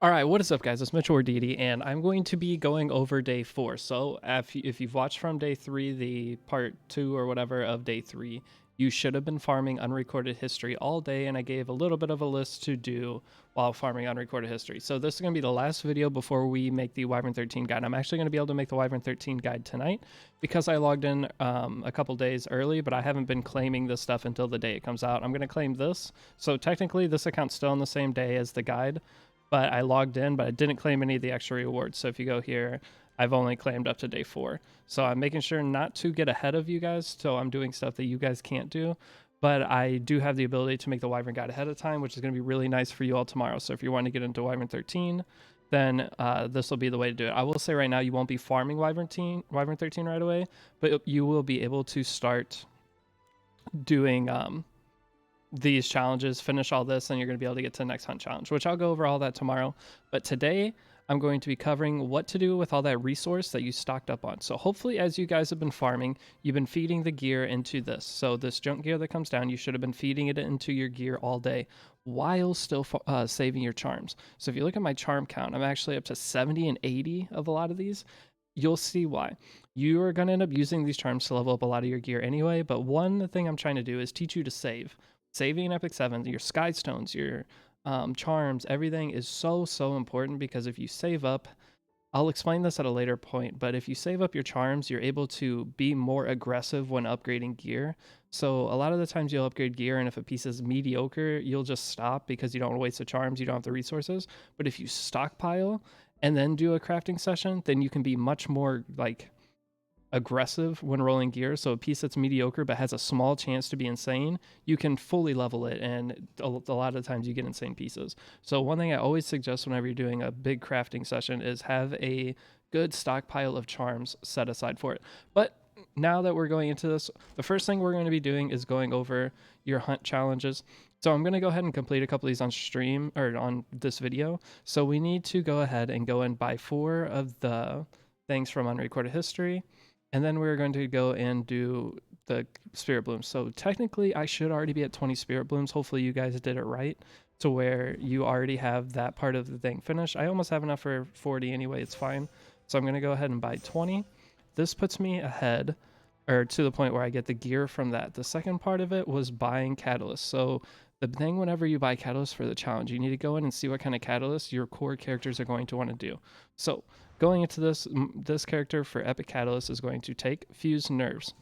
All right, what is up, guys? It's Mitchell or Deity, and I'm going to be going over day 4. So, if you've watched from day 3, the part 2 or whatever of day 3, you should have been farming unrecorded history all day, and I gave a little bit of a list to do while farming unrecorded history. So, this is going to be the last video before we make the Wyvern 13 guide. I'm actually going to be able to make the Wyvern 13 guide tonight because I logged in a couple days early, but I haven't been claiming this stuff until the day it comes out. I'm going to claim this. So, technically, this account's still on the same day as the guide, but I logged in, but I didn't claim any of the extra rewards. So if you go here, I've only claimed up to day 4. So I'm making sure not to get ahead of you guys. So I'm doing stuff that you guys can't do. But I do have the ability to make the Wyvern guide ahead of time, which is going to be really nice for you all tomorrow. So if you want to get into Wyvern 13, then this will be the way to do it. I will say right now, you won't be farming Wyvern 13 right away, but you will be able to start doing these challenges, finish all this, and you're going to be able to get to the next hunt challenge, which I'll go over all that tomorrow. But today, I'm going to be covering what to do with all that resource that you stocked up on. So hopefully, as you guys have been farming, you've been feeding the gear into this. So this junk gear that comes down, you should have been feeding it into your gear all day while still saving your charms. So if you look at my charm count, I'm actually up to 70 and 80 of a lot of these. You'll see why. You are going to end up using these charms to level up a lot of your gear anyway, but one thing I'm trying to do is teach you to save. Saving in Epic 7, your Sky Stones, your charms, everything is so important, because if you save up, I'll explain this at a later point, but if you save up your charms, you're able to be more aggressive when upgrading gear. So a lot of the times you'll upgrade gear, and if a piece is mediocre, you'll just stop because you don't want to waste the charms, you don't have the resources. But if you stockpile and then do a crafting session, then you can be much more like aggressive when rolling gear. So a piece that's mediocre but has a small chance to be insane, you can fully level it, and a lot of times you get insane pieces. So one thing I always suggest whenever you're doing a big crafting session is have a good stockpile of charms set aside for it. But now that we're going into this, the first thing we're going to be doing is going over your hunt challenges. So I'm going to go ahead and complete a couple of these on stream or on this video. So we need to go ahead and go and buy 4 of the things from unrecorded history, and then we're going to go and do the spirit blooms. So technically I should already be at 20 spirit blooms. Hopefully you guys did it right to where you already have that part of the thing finished. I almost have enough for 40 anyway, it's fine. So I'm going to go ahead and buy 20. This puts me ahead, or to the point where I get the gear from that. The second part of it was buying catalyst. So the thing, whenever you buy catalyst for the challenge, you need to go in and see what kind of catalyst your core characters are going to want to do. So going into this character for Epic Catalyst is going to take Fused Nerves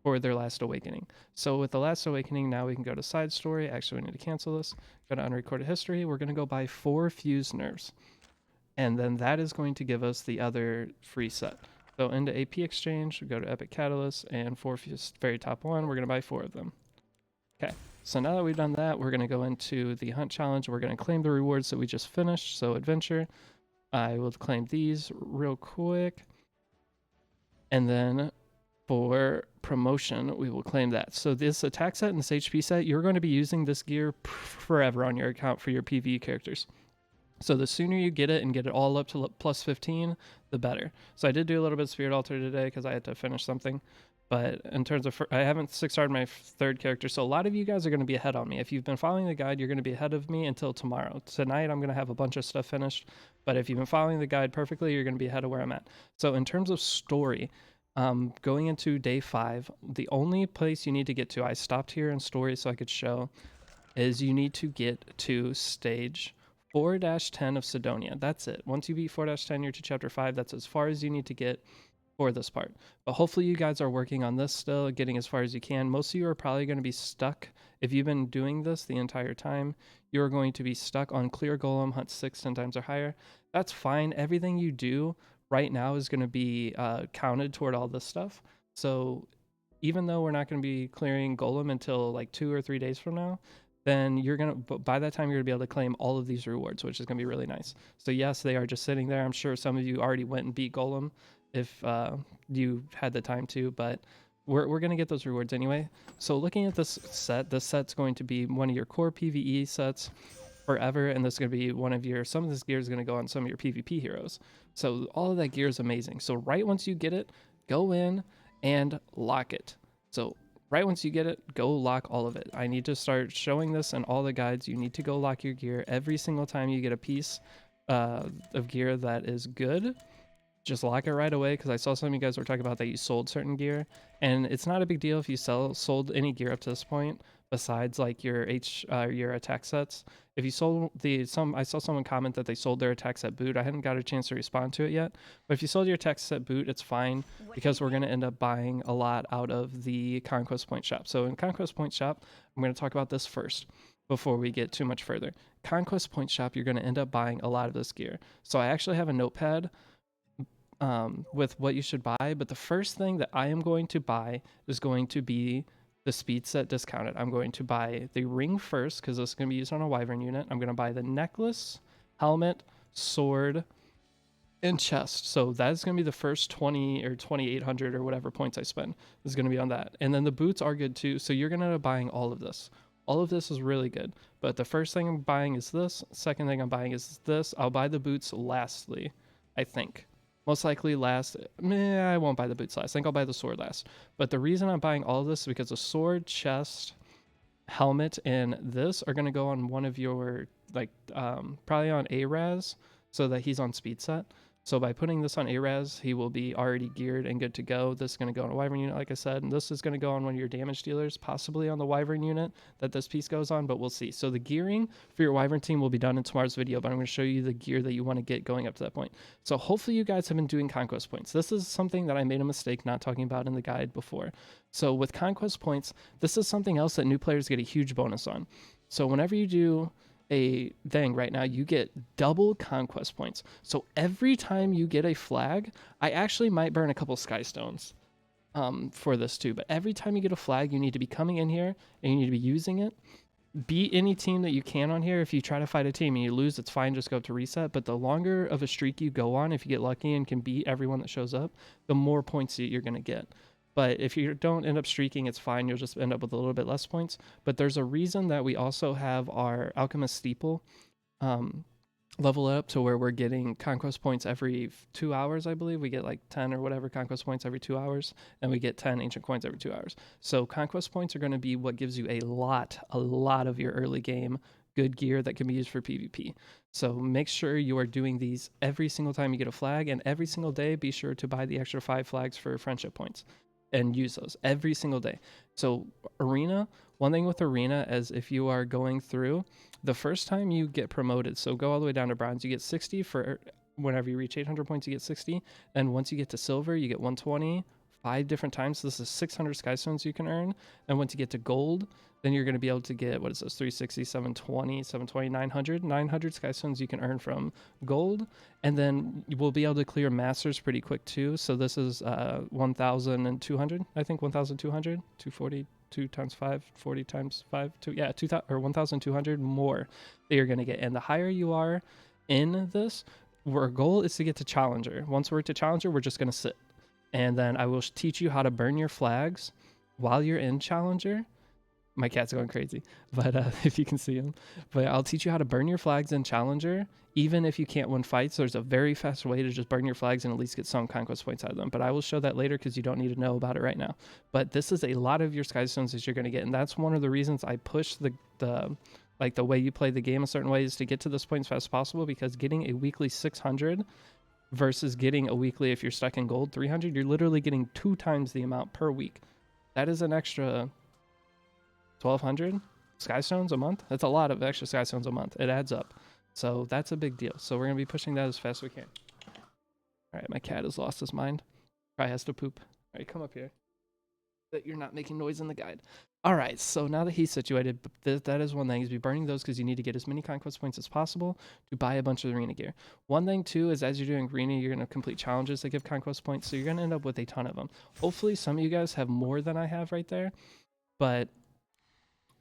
for their Last Awakening. So with the Last Awakening, now we can go to Side Story. Actually, we need to cancel this. Go to Unrecorded History. We're going to go buy 4 Fused Nerves. And then that is going to give us the other free set. So into AP Exchange, we go to Epic Catalyst, and for very top one, we're going to buy 4 of them. Okay, so now that we've done that, we're going to go into the Hunt Challenge. We're going to claim the rewards that we just finished. So Adventure, I will claim these real quick. And then for promotion, we will claim that. So this attack set and this HP set, you're going to be using this gear forever on your account for your PvE characters. So the sooner you get it and get it all up to plus 15, the better. So I did do a little bit of Spirit Altar today because I had to finish something. But in terms of, I haven't 6-starred my 3rd character, so a lot of you guys are going to be ahead on me. If you've been following the guide, you're going to be ahead of me until tomorrow. Tonight, I'm going to have a bunch of stuff finished, but if you've been following the guide perfectly, you're going to be ahead of where I'm at. So in terms of story, going into day 5, the only place you need to get to, I stopped here in story so I could show, is you need to get to stage 4-10 of Sidonia. That's it. Once you beat 4-10, you're to chapter 5. That's as far as you need to get for this part. But hopefully you guys are working on this still, getting as far as you can. Most of you are probably going to be stuck. If you've been doing this the entire time, you're going to be stuck on clear golem, hunt 6, 10 times or higher. That's fine. Everything you do right now is going to be counted toward all this stuff. So even though we're not going to be clearing golem until like 2 or 3 days from now, then you're going to, by that time, you're going to be able to claim all of these rewards, which is going to be really nice. So yes, they are just sitting there. I'm sure some of you already went and beat golem if you had the time to, but we're going to get those rewards anyway. So looking at this set's going to be one of your core PvE sets forever, and this is going to be one of your, some of this gear is going to go on some of your PvP heroes. So all of that gear is amazing. So right once you get it, go in and lock it. So right once you get it, go lock all of it. I need to start showing this in all the guides. You need to go lock your gear every single time you get a piece of gear that is good, just lock it right away, because I saw some of you guys were talking about that you sold certain gear, and it's not a big deal if you sold any gear up to this point besides like your attack sets. If you sold I saw someone comment that they sold their attack set boot. I hadn't got a chance to respond to it yet, but if you sold your attack set boot, it's fine, because we're going to end up buying a lot out of the Conquest Point shop. So in Conquest Point shop, I'm going to talk about this first before we get too much further. Conquest Point shop, you're going to end up buying a lot of this gear. So I actually have a notepad with what you should buy, but the first thing that I am going to buy is going to be the speed set discounted. I'm going to buy the ring first, because this is going to be used on a Wyvern unit. I'm going to buy the necklace, helmet, sword, and chest. So that's going to be the first 20 or 2,800 or whatever points I spend is going to be on that. And then the boots are good too. So you're going to end up buying all of this. All of this is really good. But the first thing I'm buying is this. Second thing I'm buying is this. I'll buy the boots lastly, I think. Most likely last. I won't buy the boots last. I think I'll buy the sword last. But the reason I'm buying all of this is because the sword, chest, helmet, and this are going to go on one of your, like, probably on Araz, so that he's on speed set. So by putting this on Araz, he will be already geared and good to go. This is going to go on a Wyvern unit, like I said, and this is going to go on one of your damage dealers, possibly on the Wyvern unit that this piece goes on, but we'll see. So the gearing for your Wyvern team will be done in tomorrow's video, but I'm going to show you the gear that you want to get going up to that point. So hopefully you guys have been doing Conquest Points. This is something that I made a mistake not talking about in the guide before. So with Conquest Points, this is something else that new players get a huge bonus on. So whenever you do a thing right now, you get double conquest points. So every time you get a flag, I actually might burn a couple sky stones for this too, but every time you get a flag, you need to be coming in here and you need to be using it. Beat any team that you can on here. If you try to fight a team and you lose, it's fine, just go up to reset. But the longer of a streak you go on, if you get lucky and can beat everyone that shows up, the more points you're going to get. But if you don't end up streaking, it's fine. You'll just end up with a little bit less points. But there's a reason that we also have our Alchemist Steeple level up to where we're getting conquest points every 2 hours, I believe. We get like 10 or whatever conquest points every 2 hours, and we get 10 ancient coins every 2 hours. So conquest points are going to be what gives you a lot of your early game good gear that can be used for PvP. So make sure you are doing these every single time you get a flag, and every single day be sure to buy the extra 5 flags for friendship points and use those every single day. So arena, one thing with arena is if you are going through, the first time you get promoted, so go all the way down to bronze, you get 60 for whenever you reach 800 points, you get 60. And once you get to silver, you get 120, 5 different times. So this is 600 sky stones you can earn. And once you get to gold, then you're going to be able to get, what is this, 360, 720, 900 sky stones you can earn from gold. And then we'll be able to clear masters pretty quick too. So this is 1,200, I think, 1,200, 240, 2 times 5, 40 times 5, 2,000 or 1,200 more that you're going to get. And the higher you are in this, our goal is to get to challenger. Once we're to challenger, we're just going to sit. And then I will teach you how to burn your flags while you're in challenger. My cat's going crazy, but if you can see him. But I'll teach you how to burn your flags in challenger, even if you can't win fights. There's a very fast way to just burn your flags and at least get some conquest points out of them. But I will show that later because you don't need to know about it right now. But this is a lot of your sky stones that you're going to get, and that's one of the reasons I push the way you play the game a certain way is to get to this point as fast as possible, because getting a weekly 600 versus getting a weekly, if you're stuck in gold, 300, you're literally getting 2 times the amount per week. That is an extra 1,200 sky stones a month. That's a lot of extra sky stones a month. It adds up. So that's a big deal. So we're going to be pushing that as fast as we can. All right, my cat has lost his mind. Probably has to poop. All right, come up here. That you're not making noise in the guide. All right, so now that he's situated, that is one thing, is be burning those because you need to get as many conquest points as possible to buy a bunch of arena gear. One thing too is as you're doing arena, you're going to complete challenges that give conquest points, so you're going to end up with a ton of them. Hopefully some of you guys have more than I have right there, but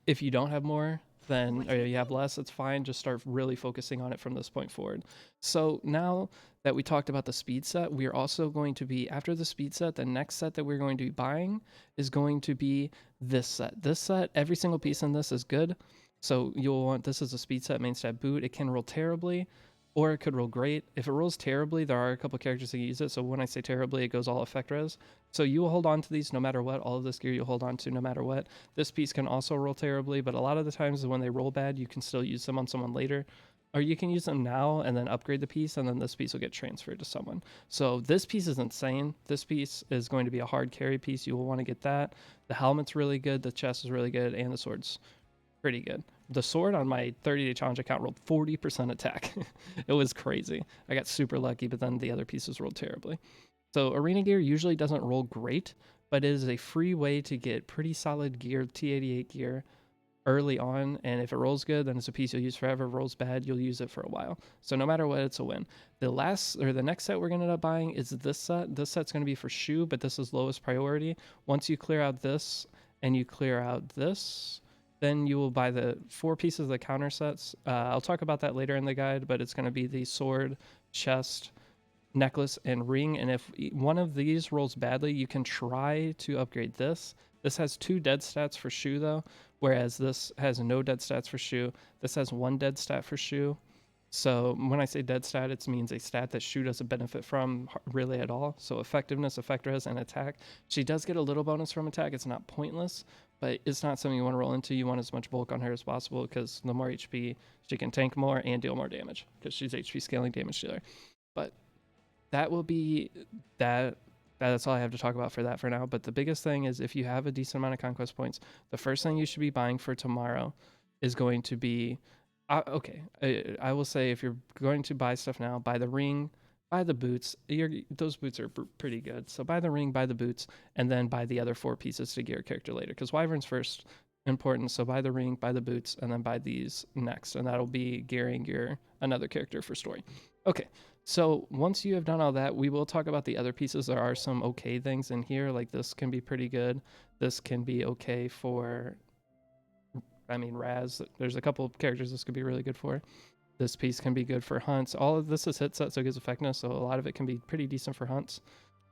if you don't have more, then or you have less, it's fine. Just start really focusing on it from this point forward. So now that we talked about the speed set, we are also going to be, after the speed set, the next set that we're going to be buying is going to be this set. This set, every single piece in this is good. So you'll want, this is a speed set main stat boot. It can roll terribly, or it could roll great. If it rolls terribly, there are a couple characters that use it. So when I say terribly, it goes all effect res. So you will hold on to these no matter what. All of this gear you'll hold on to no matter what. This piece can also roll terribly, but a lot of the times when they roll bad, you can still use them on someone later. or you can use them now and then upgrade the piece, and then this piece will get transferred to someone. So this piece is insane. This piece is going to be a hard carry piece. You will want to get that. The helmet's really good, the chest is really good, and the sword's pretty good. The sword on my 30-day challenge account rolled 40% attack. It was crazy. I got super lucky, but then the other pieces rolled terribly. So arena gear usually doesn't roll great, but it is a free way to get pretty solid gear, T88 gear, early on, and if it rolls good, then it's a piece you'll use forever. If it rolls bad, you'll use it for a while. So no matter what, it's a win. The next set we're gonna end up buying is this set. This set's gonna be for shoe, but this is lowest priority. Once you clear out this and you clear out this, then you will buy the 4 pieces of the counter sets. I'll talk about that later in the guide, but it's gonna be the sword, chest, necklace, and ring. And if one of these rolls badly, you can try to upgrade this. This has 2 dead stats for shoe though, whereas this has no dead stats for shoe. This has 1 dead stat for shoe. So when I say dead stat, it means a stat that shoe doesn't benefit from really at all. So effectiveness, effect res, and attack. She does get a little bonus from attack. It's not pointless, but it's not something you want to roll into. You want as much bulk on her as possible because the more HP, she can tank more and deal more damage because she's HP scaling damage dealer. But that will be that. That's all I have to talk about for that for now. But the biggest thing is if you have a decent amount of conquest points, the first thing you should be buying for tomorrow is going to be, I will say if you're going to buy stuff now, buy the ring, buy the boots. Those boots are pretty good. So buy the ring, buy the boots, and then buy the other 4 pieces to gear a character later. Because Wyvern's first important. So buy the ring, buy the boots, and then buy these next. And that'll be gearing your another character for story. Okay. So once you have done all that, we will talk about the other pieces. There are some okay things in here, like this can be pretty good. This can be okay for, Raz. There's a couple of characters this could be really good for. This piece can be good for hunts. All of this is hit set, so it gives effectiveness, so a lot of it can be pretty decent for hunts.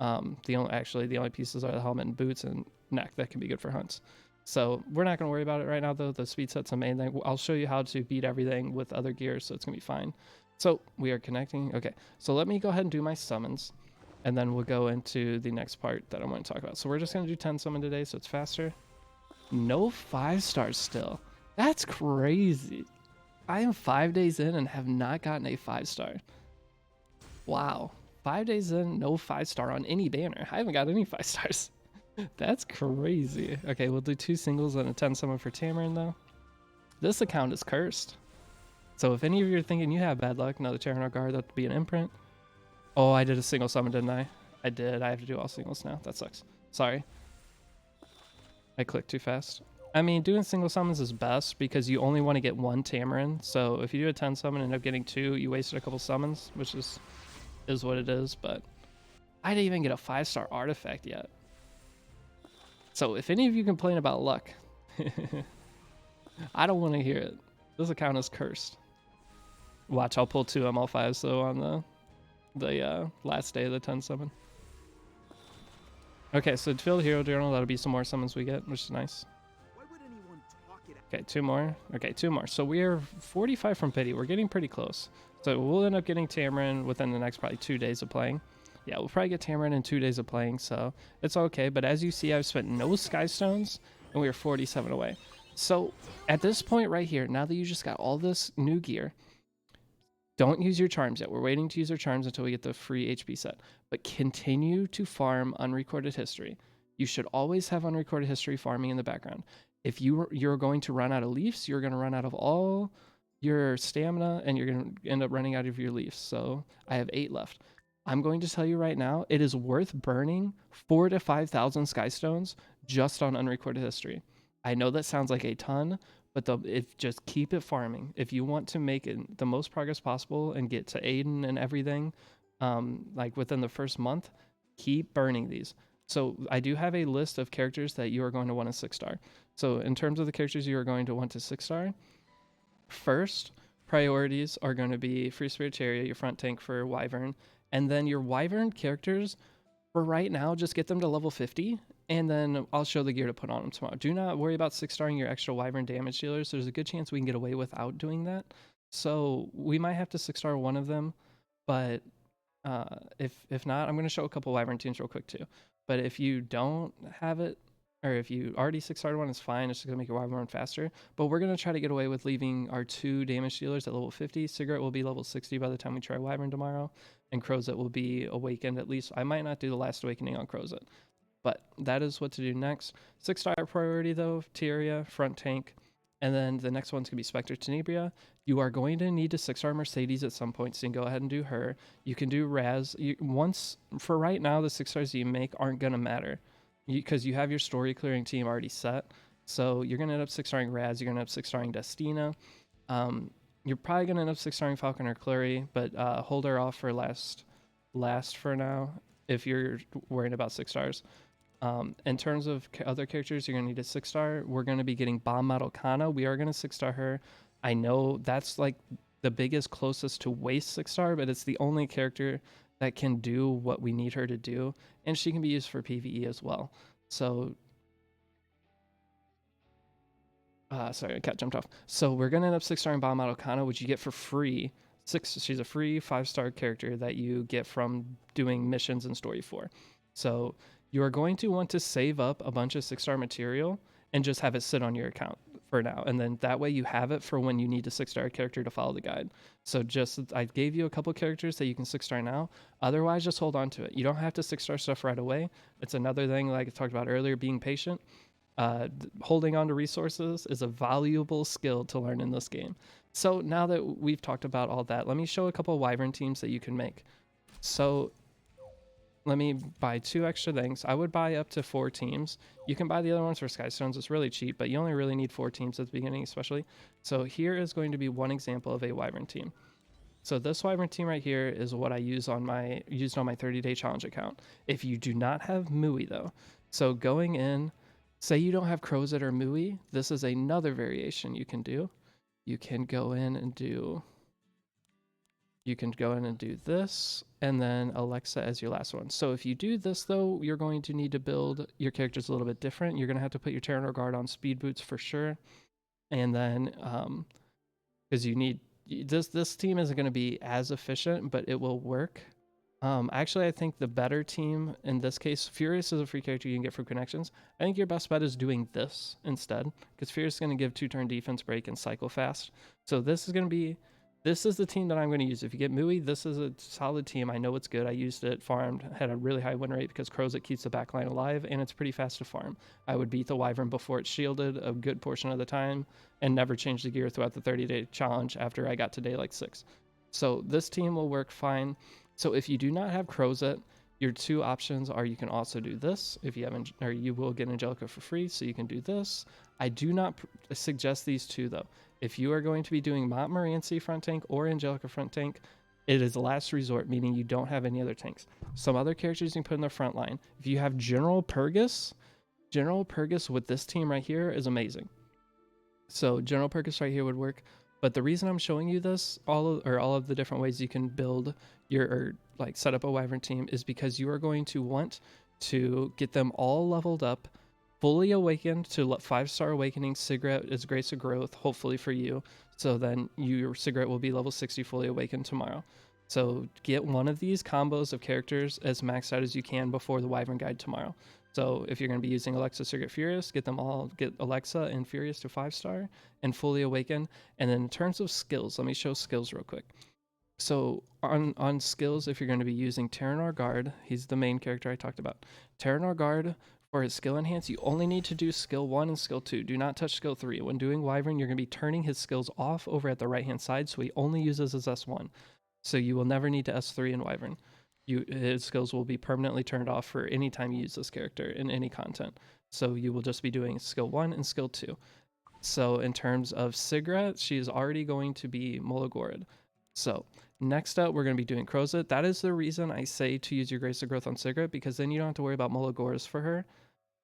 The only pieces are the helmet and boots and neck that can be good for hunts. So we're not going to worry about it right now, though. The speed set's the main thing. I'll show you how to beat everything with other gears, so it's going to be fine. So we are connecting. Okay, so let me go ahead and do my summons, and then we'll go into the next part that I want to talk about. So we're just going to do 10 summon today, so it's faster. No 5 stars still. That's crazy. I am 5 days in and have not gotten a 5-star. Wow. 5 days in, no 5-star on any banner. I haven't got any 5 stars. That's crazy. Okay, we'll do 2 singles and a 10 summon for Tamarin, though. This account is cursed. So if any of you are thinking you have bad luck, another Terranor Guard, that would be an imprint. Oh, I did a single summon, didn't I? I did. I have to do all singles now. That sucks. Sorry. I clicked too fast. Doing single summons is best because you only want to get 1 Tamarin. So if you do a 10 summon and end up getting 2, you wasted a couple summons, which is what it is. But I didn't even get a 5-star artifact yet. So if any of you complain about luck, I don't want to hear it. This account is cursed. Watch, I'll pull 2 ML5s though on the last day of the 10 summon. Okay, so to fill the hero journal, that'll be some more summons we get, which is nice. Okay, 2 more. Okay, 2 more. So we are 45 from pity. We're getting pretty close. So we'll end up getting Tamarin within the next probably 2 days of playing. Yeah, we'll probably get Tamarin in 2 days of playing, so it's okay. But as you see, I've spent no Sky Stones, and we are 47 away. So at this point right here, now that you just got all this new gear, don't use your charms yet. We're waiting to use our charms until we get the free HP set. But continue to farm unrecorded history. You should always have unrecorded history farming in the background. If you're going to run out of leaves, you're going to run out of all your stamina, and you're going to end up running out of your leaves. So I have 8 left. I'm going to tell you right now, it is worth burning 4,000 to 5,000 Sky Stones just on unrecorded history. I know that sounds like a ton, but just keep it farming. If you want to make it the most progress possible and get to Aiden and everything, like within the first month, keep burning these. So I do have a list of characters that you are going to want a 6-star. So in terms of the characters you are going to want to 6-star, first priorities are going to be Free Spirit Chariot, your front tank for Wyvern, and then your Wyvern characters, for right now, just get them to level 50, and then I'll show the gear to put on them tomorrow. Do not worry about 6-starring your extra Wyvern damage dealers. There's a good chance we can get away without doing that. So we might have to 6-star one of them, but if not, I'm going to show a couple Wyvern teams real quick too. But if you don't have it, or if you already 6-starred one, it's fine. It's just going to make your Wyvern faster. But we're going to try to get away with leaving our 2 damage dealers at level 50. Cigarette will be level 60 by the time we try Wyvern tomorrow. And Crozet will be awakened at least. I might not do the last awakening on Crozet. But that is what to do next. 6-star priority though, Tyria, front tank. And then the next one's going to be Spectre Tenebria. You are going to need a 6-star Mercedes at some point, so you can go ahead and do her. You can do Raz. For right now, the 6-stars you make aren't going to matter because you have your story clearing team already set. So you're going to end up 6-starring Raz. You're going to end up 6-starring Destina. You're probably going to end up 6-starring Falcon or Clary, but hold her off for last for now if you're worrying about 6 stars. In terms of other characters, you're going to need a 6-star. We're going to be getting Bomb Model Kana. We are going to 6-star her. I know that's like the biggest, closest to waste 6-star, but it's the only character that can do what we need her to do. And she can be used for PvE as well. So, sorry, cat jumped off. So we're going to end up 6-starring Bomb Model Kana, which you get for free. She's a free 5-star character that you get from doing missions and story for. So you are going to want to save up a bunch of 6-star material and just have it sit on your account for now. And then that way you have it for when you need a 6-star character to follow the guide. So I gave you a couple characters that you can 6-star now. Otherwise, just hold on to it. You don't have to 6-star stuff right away. It's another thing, like I talked about earlier, being patient. Holding on to resources is a valuable skill to learn in this game. So now that we've talked about all that, let me show a couple Wyvern teams that you can make. So let me buy 2 extra things. I would buy up to 4 teams. You can buy the other ones for Skystones. It's really cheap, but you only really need 4 teams at the beginning, especially. So here is going to be one example of a Wyvern team. So this Wyvern team right here is what I used on my 30-day challenge account. If you do not have Mui though, so going in, say you don't have Crozet or Mui, this is another variation you can do. You can go in and do this, and then Alexa as your last one. So if you do this though, you're going to need to build your characters a little bit different. You're going to have to put your Terranor Guard on speed boots for sure. And then, because you need, this team isn't going to be as efficient, but it will work. Actually, I think the better team in this case, Furious is a free character you can get from connections. I think your best bet is doing this instead, because Furious is going to give 2-turn defense break and cycle fast. So this is the team that I'm going to use. If you get Mui, this is a solid team. I know it's good. I used it, farmed, had a really high win rate because Crozet keeps the backline alive, and it's pretty fast to farm. I would beat the Wyvern before it's shielded a good portion of the time, and never change the gear throughout the 30-day challenge after I got to day like 6. So this team will work fine. So if you do not have Crozet, your 2 options are you can also do this. If you haven't, or you will get Angelica for free, so you can do this. I do not suggest these 2 though. If you are going to be doing Montmorency front tank or Angelica front tank, it is last resort, meaning you don't have any other tanks. Some other characters you can put in the front line. If you have General Purgus with this team right here is amazing. So General Purgus right here would work. But the reason I'm showing you this, all of the different ways you can build set up a Wyvern team, is because you are going to want to get them all leveled up, fully awakened to 5-star awakening. Cigarette is Grace of Growth, hopefully for you. So then your Cigarette will be level 60 fully awakened tomorrow. So get one of these combos of characters as maxed out as you can before the Wyvern guide tomorrow. So if you're going to be using Alexa, Cigarette, Furious, get Alexa and Furious to 5-star and fully awaken. And then in terms of skills, let me show skills real quick. So on skills, if you're going to be using Terranor Guard, he's the main character I talked about. Terranor Guard, for his skill enhance, you only need to do skill 1 and skill 2. Do not touch skill 3. When doing Wyvern, you're going to be turning his skills off over at the right-hand side, so he only uses his S1. So you will never need to S3 in Wyvern. His skills will be permanently turned off for any time you use this character in any content. So you will just be doing skill 1 and skill 2. So in terms of Cigarette, she is already going to be Mologorid. So next up, we're going to be doing Crozet. That is the reason I say to use your Grace of Growth on Cigarette, because then you don't have to worry about Mologors for her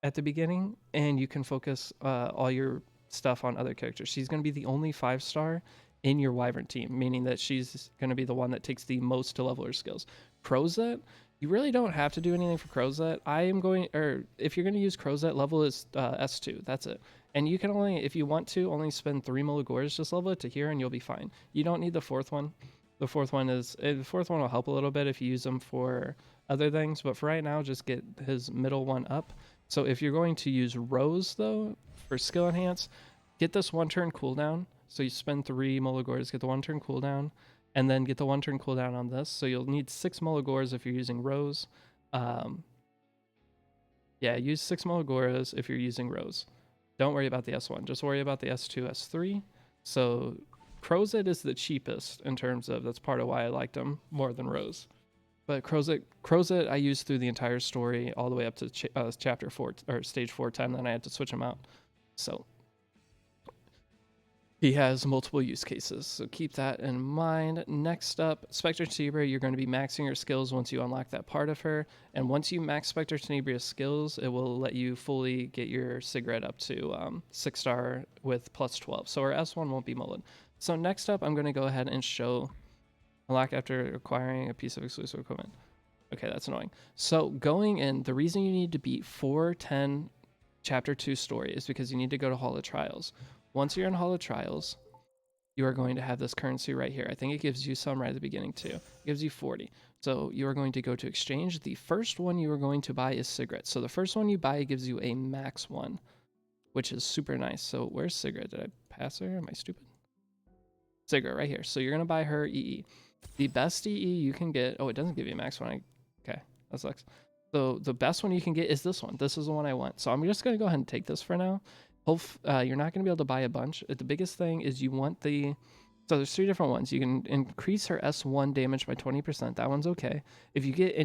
at the beginning, and you can focus all your stuff on other characters. She's going to be the only 5-star in your Wyvern team, meaning that she's going to be the one that takes the most to level her skills. Crozet, you really don't have to do anything for Crozet. If you're going to use Crozet, level is S2. That's it. And you can only, if you want to, only spend 3 Mologors, just level it to here and you'll be fine. You don't need the 4th one. The 4th one will help a little bit if you use them for other things, but for right now, just get his middle one up. So if you're going to use Rose though for skill enhance, get this 1 turn cooldown. So you spend 3 Molagors, get the 1 turn cooldown, and then get the 1 turn cooldown on this. So you'll need 6 Molagors if you're using Rose. Yeah, use 6 Molagors if you're using Rose. Don't worry about the S1, just worry about the S2, S3. So Crozet is the cheapest in terms of, that's part of why I liked him more than Rose. But Crozet I used through the entire story all the way up to chapter 4 or stage 410. Then I had to switch him out. So he has multiple use cases, so keep that in mind. Next up, Spectre Tenebria, you're going to be maxing your skills once you unlock that part of her. And once you max Spectre Tenebria's skills, it will let you fully get your cigarette up to 6-star with plus 12. So our S1 won't be mullered. So next up, I'm going to go ahead and show unlock after acquiring a piece of exclusive equipment. Okay, that's annoying. So going in, the reason you need to beat 410 chapter 2 story is because you need to go to Hall of Trials. Once you're in Hall of Trials, you are going to have this currency right here. I think it gives you some right at the beginning too. It gives you 40. So you are going to go to exchange. The first one you are going to buy is cigarette. So the first one you buy gives you a max 1, which is super nice. So where's cigarette? Did I pass her? Am I stupid? Cigarette right here. So you're going to buy her EE. The best EE you can get, oh, it doesn't give you a max 1. Okay, that sucks. So the best one you can get is this one. This is the one I want. So I'm just going to go ahead and take this for now. You're not going to be able to buy a bunch. The biggest thing is you want the... So there's 3 different ones. You can increase her S1 damage by 20%. That one's okay. If you get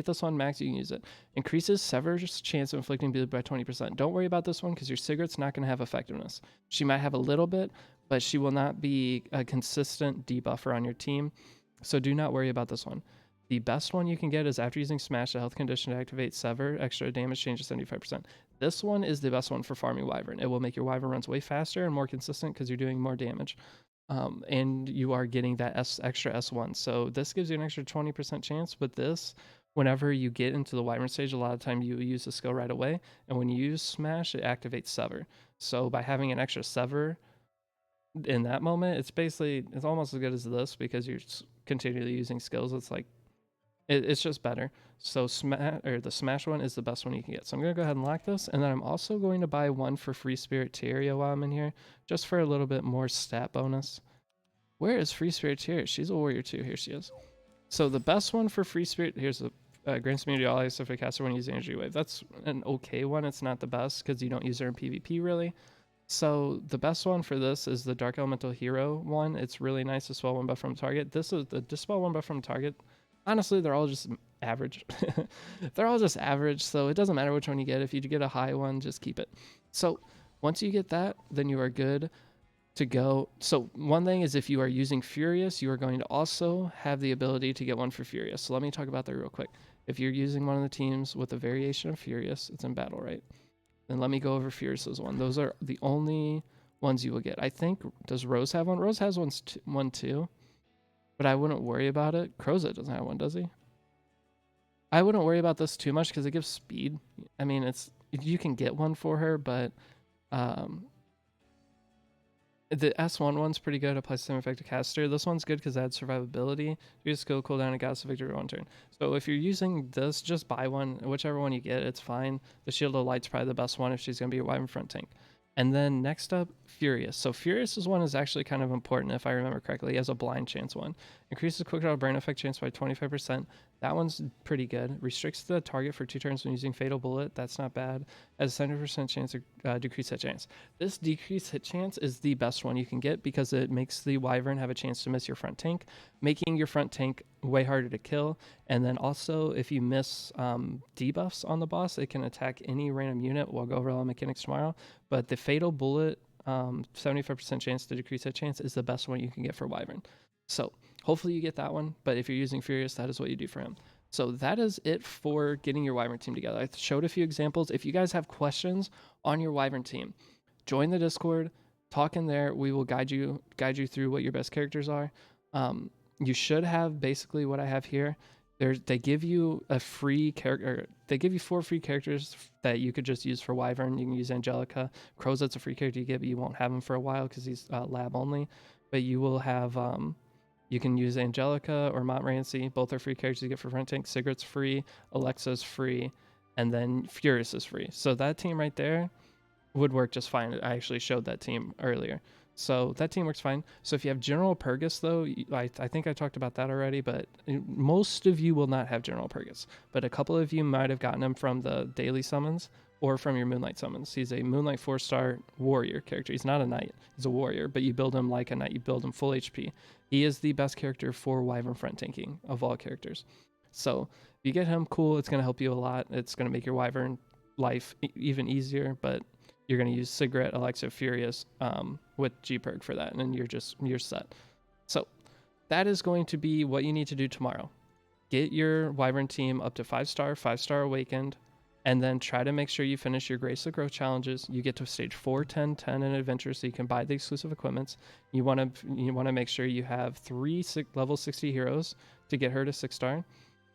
this one max, you can use it. Increases Sever's chance of inflicting bleed by 20%. Don't worry about this one because your cigarette's not going to have effectiveness. She might have a little bit, but she will not be a consistent debuffer on your team. So do not worry about this one. The best one you can get is after using Smash, the health condition to activate Sever, extra damage changes 75%. This one is the best one for farming Wyvern. It will make your Wyvern runs way faster and more consistent because you're doing more damage. And you are getting that extra S1. So this gives you an extra 20% chance, but this, whenever you get into the Wyvern stage, a lot of time you use the skill right away. And when you use Smash, it activates Sever. So by having an extra Sever in that moment, it's almost as good as this because you're continually using skills. It's like, it's just better. So the Smash one is the best one you can get. So I'm going to go ahead and lock this. And then I'm also going to buy one for Free Spirit Tyria while I'm in here, just for a little bit more stat bonus. Where is Free Spirit Tyria? She's a warrior too. Here she is. So the best one for Free Spirit, here's the grants immunity all except for caster when using Energy Wave. That's an okay one. It's not the best because you don't use her in PvP really. So the best one for this is the Dark Elemental Hero one. It's really nice to spell 1 buff from target. This is the dispel 1 buff from target. Honestly, they're all just average. They're all just average, so it doesn't matter which one you get. If you get a high one, just keep it. So once you get that, then you are good to go. So one thing is if you are using Furious, you are going to also have the ability to get one for Furious. So let me talk about that real quick. If you're using one of the teams with a variation of Furious, it's in battle, right? Then let me go over Furious's one. Those are the only ones you will get. I think, does Rose have one? Rose has one too. But I wouldn't worry about it. Crozet doesn't have one, does he? I wouldn't worry about this too much because it gives speed. I mean, you can get one for her, but the S1 one's pretty good. Applies same effect to caster. This one's good because it adds survivability. Use skill cooldown and goddess of victory 1 turn. So if you're using this, just buy one. Whichever one you get, it's fine. The Shield of Light's probably the best one if she's going to be a Wyvern front tank. And then next up, Furious. So Furious's one is actually kind of important if I remember correctly. He has a blind chance one. Increases quick draw burn effect chance by 25%. That one's pretty good. Restricts the target for 2 turns when using Fatal Bullet. That's not bad. Has a 70% chance to decrease hit chance. This decreased hit chance is the best one you can get because it makes the Wyvern have a chance to miss your front tank, making your front tank way harder to kill. And then also, if you miss debuffs on the boss, it can attack any random unit. We'll go over all the mechanics tomorrow. But the Fatal Bullet, 75% chance to decrease hit chance is the best one you can get for Wyvern. So hopefully you get that one. But if you're using Furious, that is what you do for him. So that is it for getting your Wyvern team together. I showed a few examples. If you guys have questions on your Wyvern team, join the Discord, talk in there. We will guide you through what your best characters are. You should have basically what I have here. They give you a free character. They give you 4 free characters that you could just use for Wyvern. You can use Angelica. Crozet's a free character you get, but you won't have him for a while because he's lab only. But you will have, you can use Angelica or Montmorency. Both are free characters you get for front tank. Cigarette's free. Alexa's free. and then Furious is free. So that team right there would work just fine. I actually showed that team earlier. So that team works fine. So if you have General Purgus, though, I think I talked about that already, but most of you will not have General Purgus. But a couple of you might have gotten him from the daily summons or from your Moonlight summons. He's a Moonlight 4-star warrior character. He's not a knight, he's a warrior, but you build him like a knight. You build him full HP. He is the best character for Wyvern front tanking of all characters. So if you get him, cool, it's going to help you a lot. It's going to make your Wyvern life even easier, but you're going to use Sigret, Alexa, Furious with G-Perk for that, and you're set. So that is going to be what you need to do tomorrow. Get your Wyvern team up to 5-star Awakened, and then try to make sure you finish your Grace of Growth challenges. You get to stage 4, 10, 10 in Adventure, so you can buy the exclusive equipments. You want to make sure you have 3 level 60 heroes to get her to 6-star.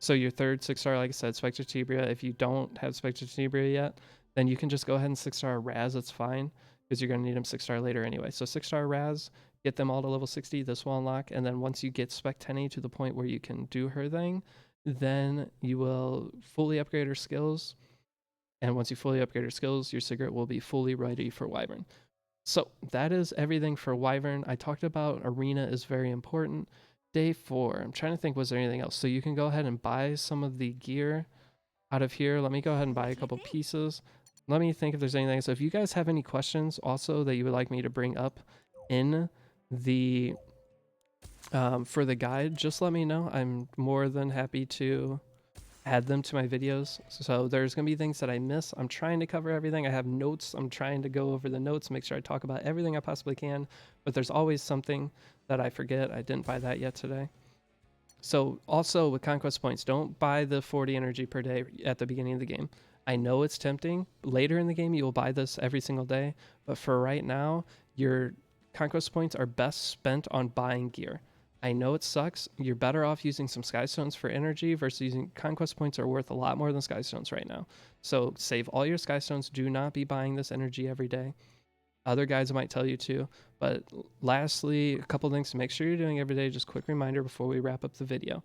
So your third 6-star, like I said, Spectre Tibria. If you don't have Spectre Tibria yet, then you can just go ahead and 6-star Raz. That's fine, because you're going to need them 6-star later anyway. So 6-star Raz, get them all to level 60. This will unlock. And then once you get Spec Tenny to the point where you can do her thing, then you will fully upgrade her skills. And once you fully upgrade her skills, your Sigret will be fully ready for Wyvern. So that is everything for Wyvern. I talked about Arena is very important. Day 4, I'm trying to think, was there anything else? So you can go ahead and buy some of the gear out of here. Let me go ahead and buy a couple pieces. Let me think if there's anything. So if you guys have any questions also that you would like me to bring up in the for the guide, just let me know. I'm more than happy to add them to my videos. So there's gonna be things that I miss. I'm trying to cover everything. I have notes. I'm trying to go over the notes, make sure I talk about everything I possibly can, but there's always something that I forget. I didn't buy that yet today. So also with conquest points, don't buy the 40 energy per day at the beginning of the game. I know it's tempting. Later in the game, you will buy this every single day, but for right now, your conquest points are best spent on buying gear. I know it sucks. You're better off using some sky stones for energy versus using conquest points are worth a lot more than sky stones right now. So save all your sky stones. Do not be buying this energy every day. Other guys might tell you to. But lastly, a couple things to make sure you're doing every day. Just quick reminder before we wrap up the video.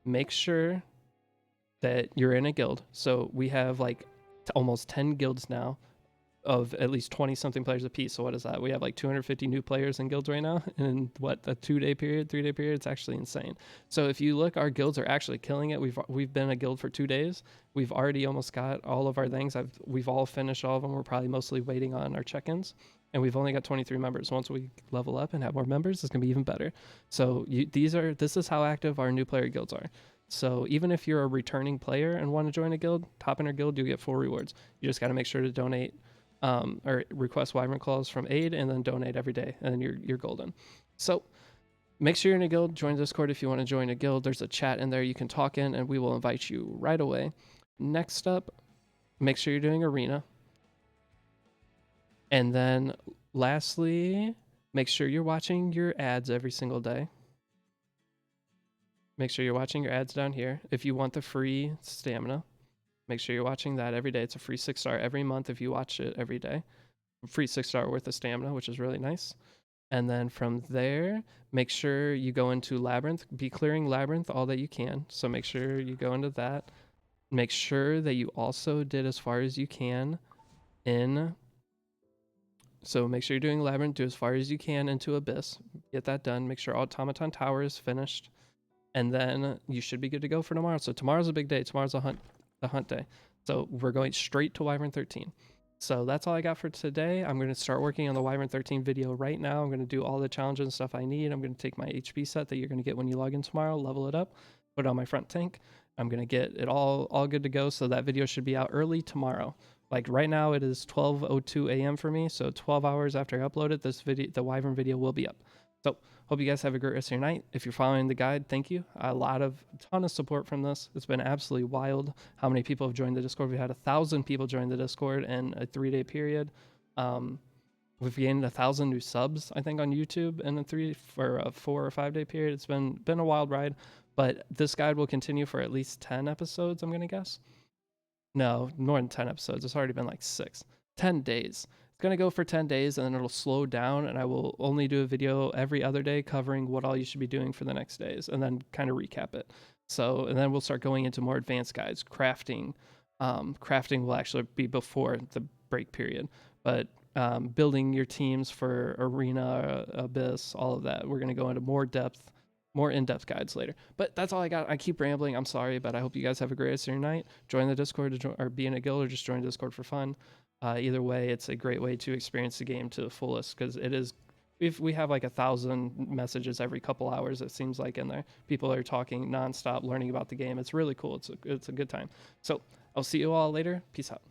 Make sure that you're in a guild. So we have like almost 10 guilds now of at least 20 something players apiece. So what is that? We have like 250 new players in guilds right now in what, a 2-day period, 3-day period? It's actually insane. So if you look, our guilds are actually killing it. We've been a guild for 2 days. We've already almost got all of our things. We've all finished all of them. We're probably mostly waiting on our check-ins, and we've only got 23 members. Once we level up and have more members, it's gonna be even better. So this is how active our new player guilds are. So even if you're a returning player and want to join a guild, hop in our guild, you get full rewards. You just got to make sure to donate or request Wyvern Claws from aid, and then donate every day, and then you're golden. So make sure you're in a guild. Join Discord if you want to join a guild. There's a chat in there you can talk in, and we will invite you right away. Next up, make sure you're doing Arena. And then lastly, make sure you're watching your ads every single day. Make sure you're watching your ads down here. If you want the free stamina, make sure you're watching that every day. It's a free 6-star every month if you watch it every day. Free 6-star worth of stamina, which is really nice. And then from there, make sure you go into Labyrinth. Be clearing Labyrinth all that you can. So make sure you go into that. Make sure that you also did as far as you can in... So make sure you're doing Labyrinth. Do as far as you can into Abyss. Get that done. Make sure Automaton Tower is finished. And then you should be good to go for tomorrow. So tomorrow's a big day. Tomorrow's the hunt day. So we're going straight to Wyvern 13. So that's all I got for today. I'm going to start working on the Wyvern 13 video right now. I'm going to do all the challenges and stuff I need. I'm going to take my HP set that you're going to get when you log in tomorrow, level it up, put it on my front tank. I'm going to get it all good to go. So that video should be out early tomorrow. Like right now it is 12:02 a.m. for me. So 12 hours after I upload it, the Wyvern video will be up. So hope you guys have a great rest of your night. If you're following the guide, thank you. A ton of support from this. It's been absolutely wild how many people have joined the Discord. We had 1,000 people join the Discord in a 3-day period. We've gained 1,000 new subs, I think, on YouTube in a 4 or 5-day period. It's been a wild ride, but this guide will continue for at least 10 episodes, I'm gonna guess. No, more than 10 episodes. It's already been like 6. 10 days. It's going to go for 10 days, and then it'll slow down, and I will only do a video every other day covering what all you should be doing for the next days, and then kind of recap it. So, and then we'll start going into more advanced guides, crafting, Crafting will actually be before the break period, but building your teams for arena, abyss, all of that, we're going to go into more in-depth guides later. But that's all I got. I keep rambling. I'm sorry, but I hope you guys have a great rest of your night. Join the Discord or be in a guild, or just join Discord for fun. Either way, it's a great way to experience the game to the fullest, because it is. If we have like 1,000 messages every couple hours, it seems like in there, people are talking nonstop, learning about the game. It's really cool. It's a good time. So I'll see you all later. Peace out.